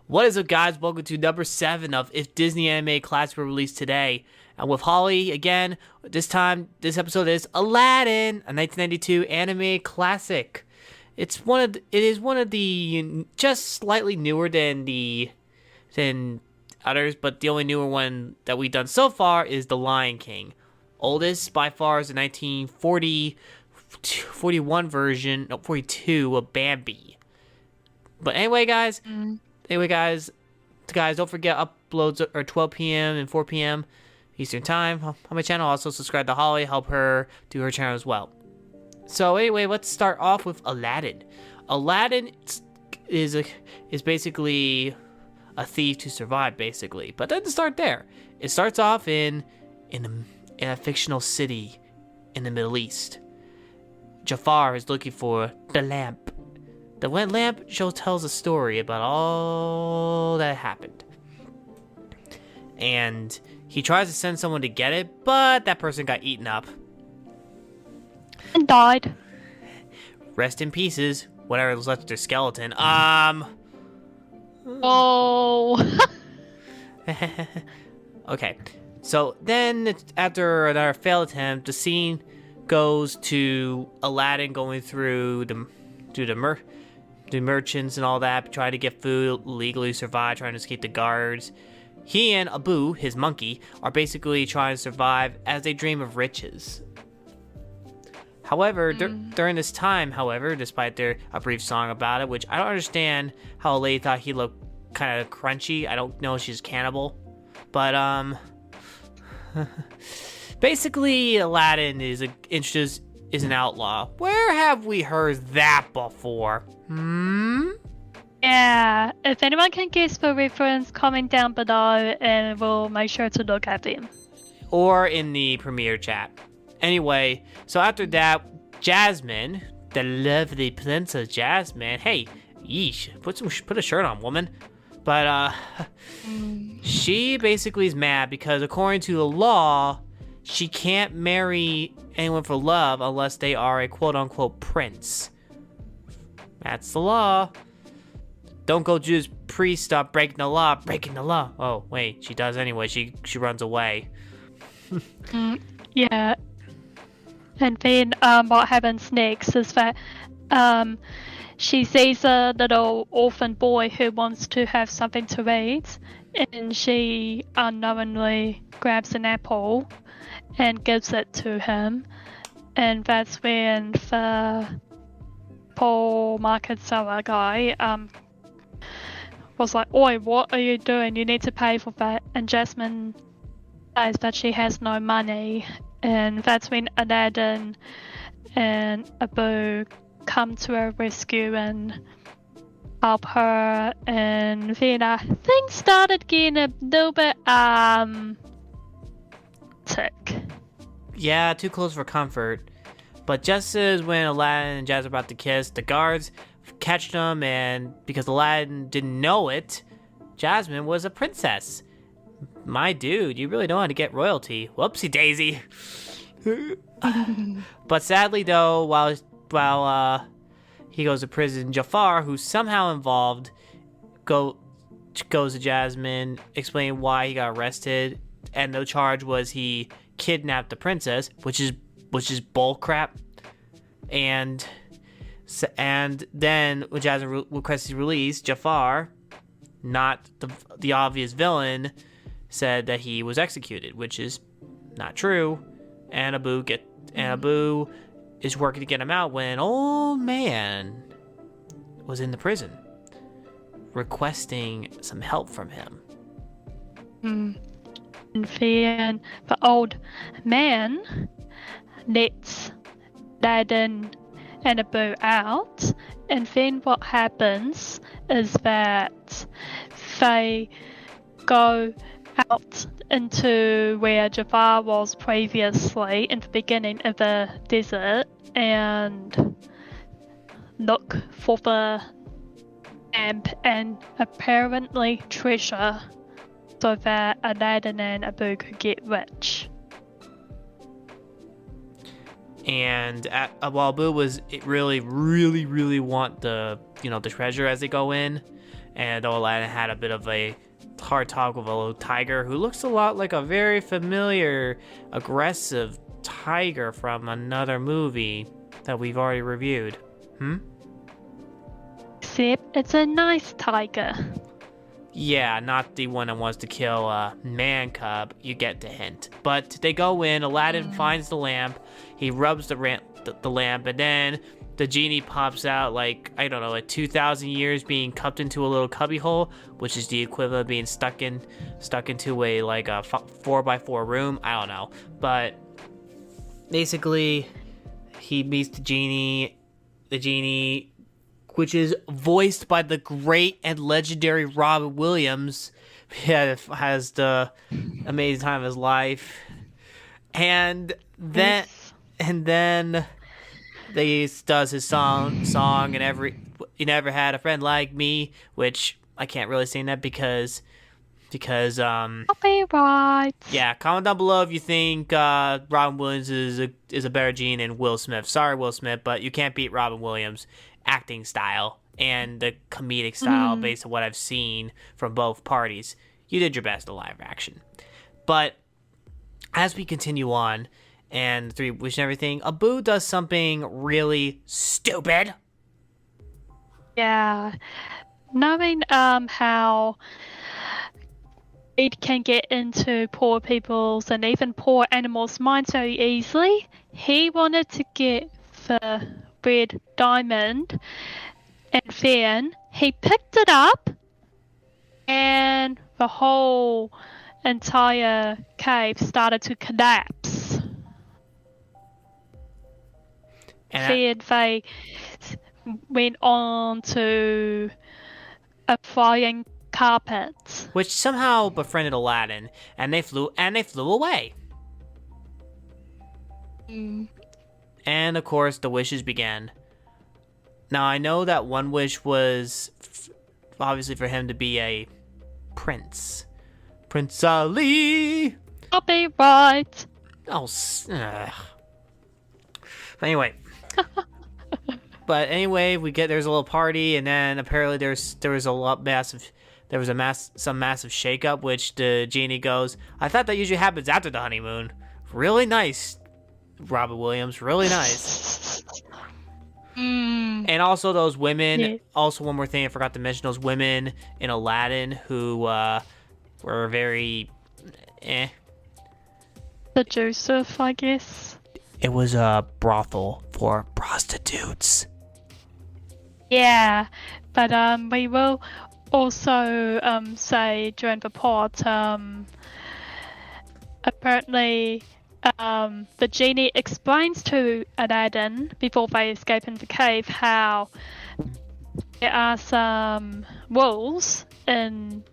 What is up, guys? Welcome to number 7 of If Disney Anime Classics were released today. And with Holly again, this episode is Aladdin, a 1992 anime classic. It is one of the just slightly newer than others, but the only newer one that we've done so far is The Lion King. Oldest by far is the 1941 version, no, 42 of Bambi. But anyway, guys, don't forget uploads are 12 p.m. and 4 p.m. Eastern Time on my channel. Also, subscribe to Holly, help her do her channel as well. So anyway, let's start off with Aladdin. Aladdin is basically a thief to survive, basically. But doesn't start there. It starts off in a fictional city in the Middle East. Jafar is looking for the lamp. The lamp show tells a story about all that happened. And he tries to send someone to get it, but that person got eaten up. And died. Rest in pieces. Whatever was left of their skeleton. Oh. Okay. So then, after another failed attempt, the scene goes to Aladdin going through the merchants and all that, trying to get food, legally survive, trying to escape the guards. He and Abu, his monkey, are basically trying to survive as they dream of riches. However, during this time, despite a brief song about it, which I don't understand how a lady thought he looked kind of crunchy. I don't know if she's cannibal. But, basically, Aladdin is an outlaw. Where have we heard that before? Yeah, if anyone can guess the reference, comment down below and we'll make sure to look at them. Or in the premiere chat. Anyway, so after that, Jasmine, the lovely Princess Jasmine, hey, yeesh, put a shirt on, woman. But, she basically is mad because according to the law, she can't marry anyone for love unless they are a quote-unquote prince. That's the law. Don't go Judas Priest, stop breaking the law. Breaking the law. Oh, wait, she does anyway. She runs away. Yeah. And then what happens next is that she sees a little orphan boy who wants to have something to eat, and she unknowingly grabs an apple and gives it to him. And that's when the poor market seller guy was like, "Oi, what are you doing? You need to pay for that." And Jasmine says that she has no money. And that's when Aladdin and Abu come to her rescue and help her. And then things started getting a little bit tick. Yeah, too close for comfort. But just as when Aladdin and Jazz are about to kiss, the guards catch them, and because Aladdin didn't know it, Jasmine was a princess. My dude, you really know how to get royalty. Whoopsie daisy. But sadly, though, while he goes to prison, Jafar, who's somehow involved, goes to Jasmine, explaining why he got arrested, and the charge was he kidnapped the princess, which is bull crap. And then when Jasmine requests his release, Jafar, not the obvious villain, said that he was executed, which is not true. And Abu is working to get him out when an old man was in the prison, requesting some help from him. And then the old man lets Aladdin and Abu out, and then what happens is that they go out into where Jafar was previously in the beginning of the desert and look for the lamp and apparently treasure so that Aladdin and Abu could get rich. And while Abu was really want the treasure as they go in, and Aladdin had a bit of a hard talk with a little tiger who looks a lot like a very familiar, aggressive tiger from another movie that we've already reviewed. Except it's a nice tiger. Yeah, not the one that wants to kill a man cub. You get the hint. But they go in, Aladdin finds the lamp, he rubs the lamp, and then the genie pops out like, I don't know, like 2,000 years being cupped into a little cubby hole, which is the equivalent of being stuck into a like a 4x4 room. I don't know. But basically, he meets the genie, which is voiced by the great and legendary Robin Williams. Has the amazing time of his life. And then he does his song and you never had a friend like me, which I can't really sing that because Copyright. yeah, comment down below if you think Robin Williams is a better genie than Will Smith. Sorry, Will Smith, but you can't beat Robin Williams' acting style and the comedic style based on what I've seen from both parties. You did your best in live action. But as we continue on, and Three Wish and everything, Abu does something really stupid. Yeah. Knowing how it can get into poor people's and even poor animals' minds so easily, he wanted to get the red diamond, and then he picked it up, and the whole entire cave started to collapse. And they went on to a flying carpet, which somehow befriended Aladdin, and they flew away. And of course, the wishes began. Now I know that one wish was obviously for him to be a prince, Prince Ali. Copyright. Oh, anyway. But anyway, there's a little party, and then apparently there was some massive shakeup, which the genie goes, I thought that usually happens after the honeymoon. Really nice, Robin Williams. Really nice. And also those women. Yeah. Also, one more thing I forgot to mention: those women in Aladdin who were very, The Joseph, I guess. It was a brothel for prostitutes. Yeah, but we will also say during the plot, apparently the genie explains to Aladdin before they escape in the cave how there are some rules in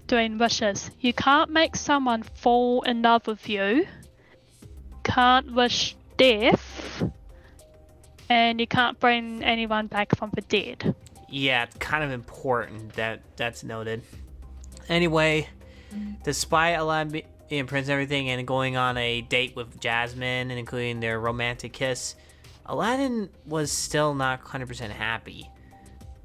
doing wishes. You can't make someone fall in love with you, can't wish death, and you can't bring anyone back from the dead. Yeah, it's kind of important that's noted. Anyway, despite Aladdin being prince and everything and going on a date with Jasmine and including their romantic kiss, Aladdin was still not 100% happy.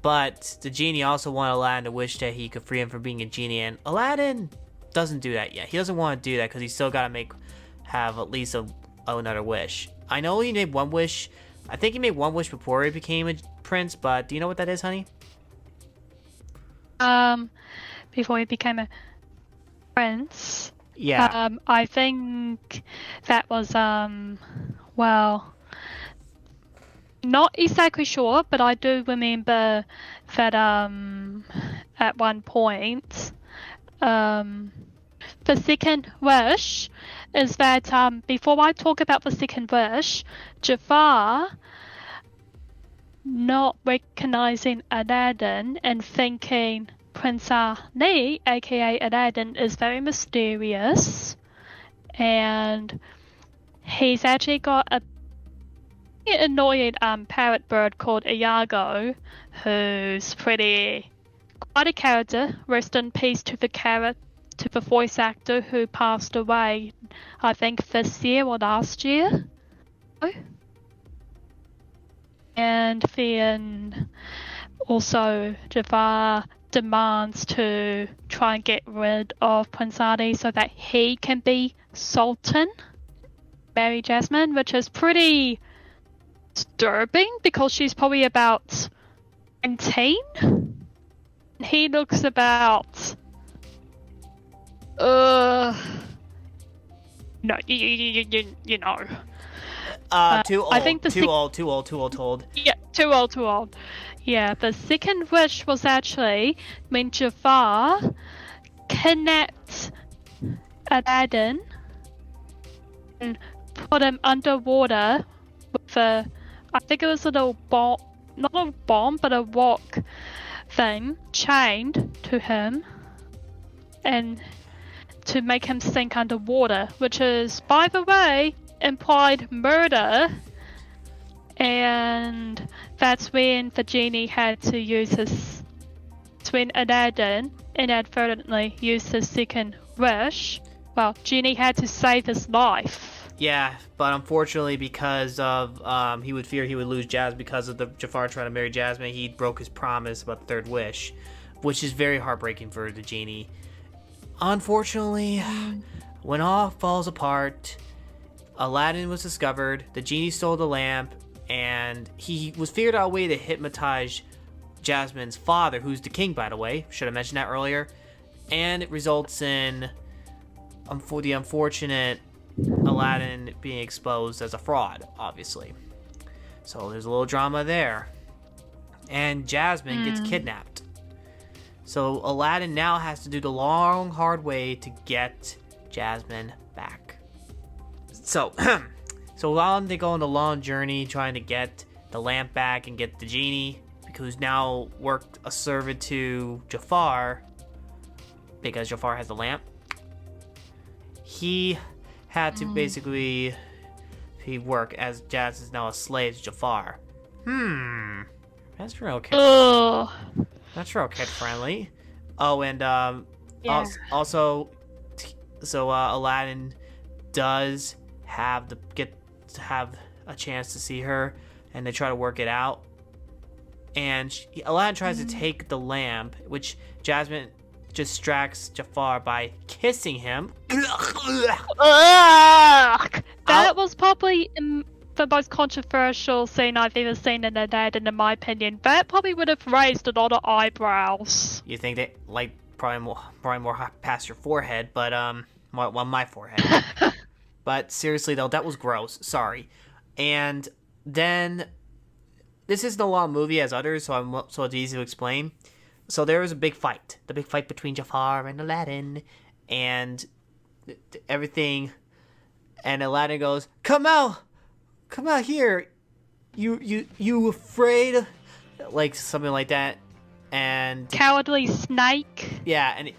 But the genie also wanted Aladdin to wish that he could free him from being a genie, and Aladdin doesn't do that yet. He doesn't want to do that because he's still got to have at least another wish. I know he made one wish. I think he made one wish before he became a prince, but do you know what that is, honey? Before he became a prince? Yeah. I think that was, well, not exactly sure, but I do remember that, at one point, the second wish is that, before I talk about the second wish, Jafar, not recognizing Aladdin and thinking Prince Ali, aka Aladdin, is very mysterious, and he's actually got a annoying parrot bird called Iago, who's quite a character. Rest in peace to the voice actor who passed away, I think this year or last year. And then also Jafar demands to try and get rid of Prince Ali so that he can be Sultan, marry Jasmine, which is pretty disturbing because she's probably about 19. He looks about no, you know. Too old. I think too old. Yeah, too old. Yeah, the second wish was actually when Jafar kidnapped Aladdin and put him underwater with I think it was a little bomb, not a bomb, but a rock thing chained to him, and to make him sink underwater, which is, by the way, implied murder. And that's when the genie had to use his... It's when Aladdin inadvertently used his second wish. Well, genie had to save his life. Yeah, but unfortunately, because of he would fear he would lose Jasmine because of the Jafar trying to marry Jasmine, he broke his promise about the third wish, which is very heartbreaking for the genie. Unfortunately, when all falls apart, Aladdin was discovered, the genie stole the lamp, and he was figured out a way to hypnotize Jasmine's father, who's the king, by the way. Should have mentioned that earlier. And it results in the unfortunate Aladdin being exposed as a fraud, obviously. So there's a little drama there. And Jasmine gets kidnapped. So Aladdin now has to do the long, hard way to get Jasmine back. So while they go on the long journey trying to get the lamp back and get the genie, who's now worked a servant to Jafar, because Jafar has the lamp, he had to basically work as Jazz is now a slave to Jafar. That's real kid. That's real kid friendly. Oh, and also, Aladdin does have a chance to see her, and they try to work it out. And Aladdin tries to take the lamp, which Jasmine distracts Jafar by kissing him. That was probably the most controversial scene I've ever seen in Aladdin, in my opinion. That probably would have raised a lot of eyebrows. You think that, like, probably more past your forehead, but well, my forehead. But seriously though, that was gross. Sorry. And then this isn't a long movie as others, so it's easy to explain. So there was a big fight. The big fight between Jafar and Aladdin, and everything. And Aladdin goes, "Come out here, you afraid?" Like something like that. And cowardly snake. Yeah, and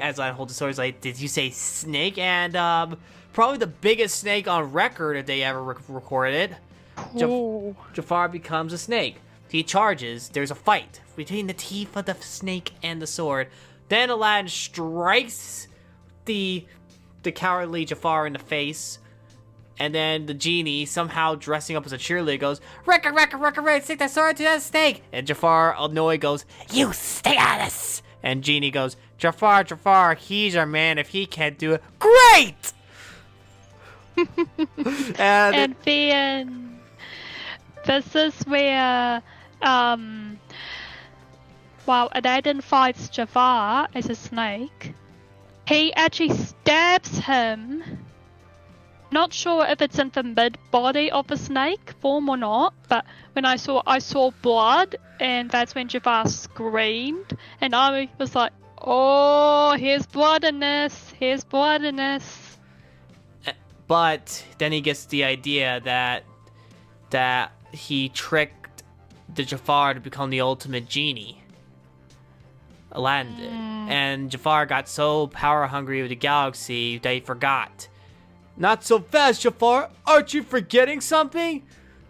as I hold the sword, he's like, "Did you say snake?" And probably the biggest snake on record if they ever recorded it. Jafar becomes a snake. He charges. There's a fight between the teeth of the snake and the sword. Then Aladdin strikes the cowardly Jafar in the face. And then the genie, somehow dressing up as a cheerleader, goes, "Record, stick that sword to that snake." And Jafar, annoyed, goes, "You stay out of this." And genie goes, Jafar, he's our man. If he can't do it, great!" And then this is where while Aladdin fights Jafar as a snake, he actually stabs him. Not sure if it's in the mid-body of the snake form or not, but when I saw blood, and that's when Jafar screamed, and I was like, "Oh, here's blood in this. But then he gets the idea that he tricked the Jafar to become the ultimate genie. Aladdin did. And Jafar got so power hungry with the galaxy that he forgot. "Not so fast, Jafar. Aren't you forgetting something?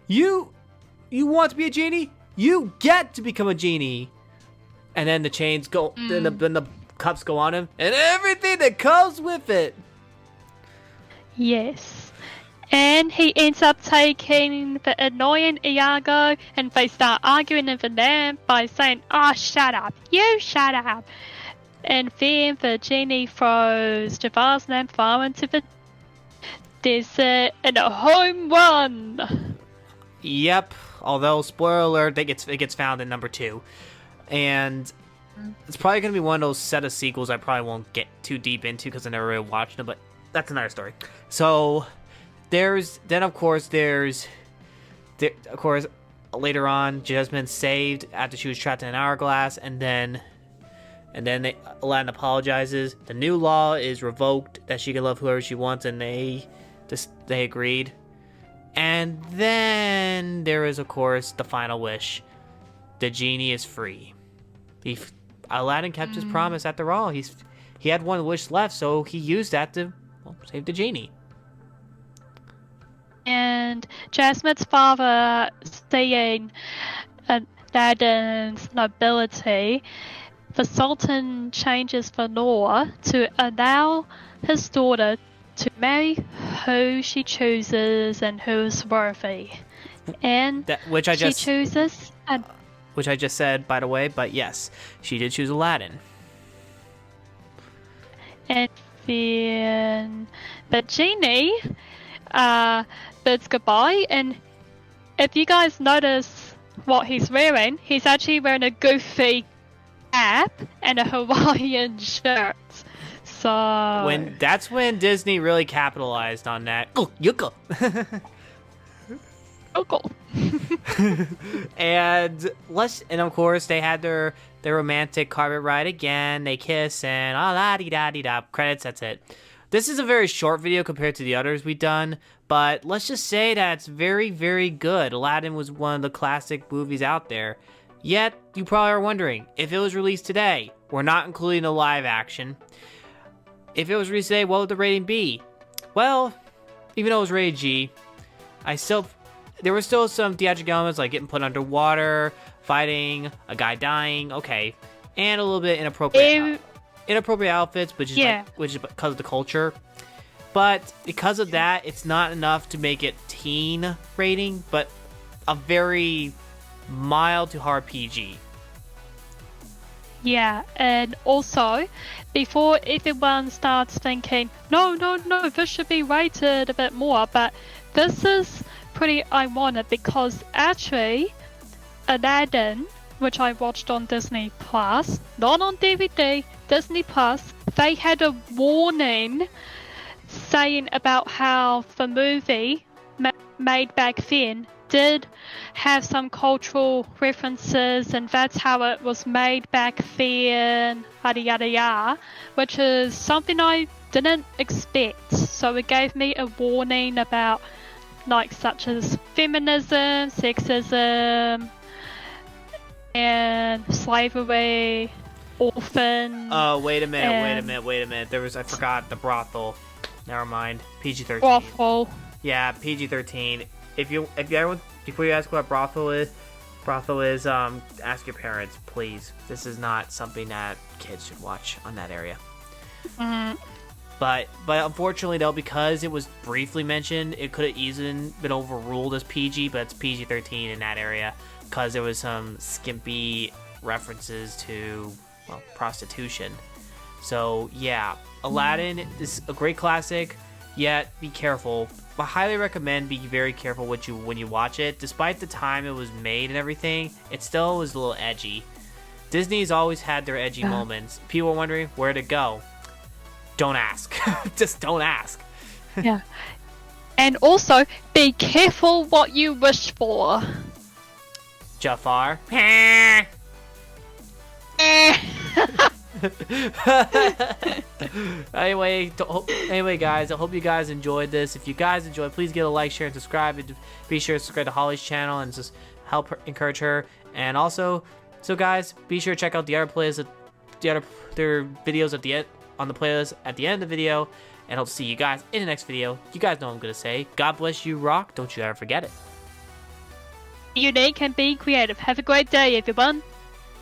You want to be a genie? You get to become a genie." And then the chains go, then the cups go on him, and everything that comes with it. Yes. And he ends up taking the annoying Iago, and they start arguing in the land by saying, "Oh, shut up! You shut up!" And then the genie throws Jafar's lamp far into the desert and a home run. Yep. Although, spoiler alert, it gets found in number 2. And it's probably going to be one of those set of sequels I probably won't get too deep into because I never really watched them, but that's another story. So, of course, later on, Jasmine's saved after she was trapped in an hourglass, and then Aladdin apologizes. The new law is revoked that she can love whoever she wants, and they agreed. And then there is, of course, the final wish. The genie is free. Aladdin kept his promise after all. He had one wish left, so he used that to save the genie. And Jasmine's father, seeing Aladdin's nobility, the Sultan changes the law to allow his daughter to marry who she chooses and who is worthy. And which I just said, by the way, but yes, she did choose Aladdin. And then the genie bids goodbye, and if you guys notice what he's wearing, he's actually wearing a goofy cap and a Hawaiian shirt. So that's when Disney really capitalized on that. Oh, yucca. and of course they had their romantic carpet ride again. They kiss and la di da di da. Credits. That's it. This is a very short video compared to the others we've done, but let's just say that it's very, very good. Aladdin was one of the classic movies out there. Yet you probably are wondering if it was released today. We're not including the live action. If it was released today, what would the rating be? Well, even though it was rated G, there were still some theatrical elements like getting put underwater, fighting, a guy dying, okay, and a little bit inappropriate outfits, which is because of the culture. But because of that, it's not enough to make it teen rating, but a very mild to hard PG. Yeah, and also, before everyone starts thinking, no, this should be rated a bit more, but this is pretty ironic because actually, Aladdin, which I watched on Disney Plus, not on DVD, Disney Plus, they had a warning saying about how the movie made back then did have some cultural references, and that's how it was made back then, yada yada yada, which is something I didn't expect. So it gave me a warning about such as feminism, sexism, and slavery, orphan. Oh, wait a minute. I forgot the brothel. Never mind. PG-13. Brothel. Yeah, PG-13. If everyone, before you ask what brothel is, ask your parents, please. This is not something that kids should watch on that area. Mm. But unfortunately though, because it was briefly mentioned, it could have easily been overruled as PG, but it's PG-13 in that area because there was some skimpy references to prostitution. So yeah, Aladdin is a great classic. Yet be careful. I highly recommend be very careful when you watch it. Despite the time it was made and everything, it still was a little edgy. Disney's always had their edgy moments. People are wondering where to go. Don't ask. Just don't ask. Yeah. And also, be careful what you wish for. Jafar. Anyway, guys, I hope you guys enjoyed this. If you guys enjoyed, please give a like, share, and subscribe. And be sure to subscribe to Holly's channel and just help encourage her. And also, so guys, be sure to check out the other playlists, their videos at the end on the playlist at the end of the video. And I'll see you guys in the next video. You guys know what I'm gonna say. God bless you, rock. Don't you ever forget it. Be unique and be creative. Have a great day, everyone.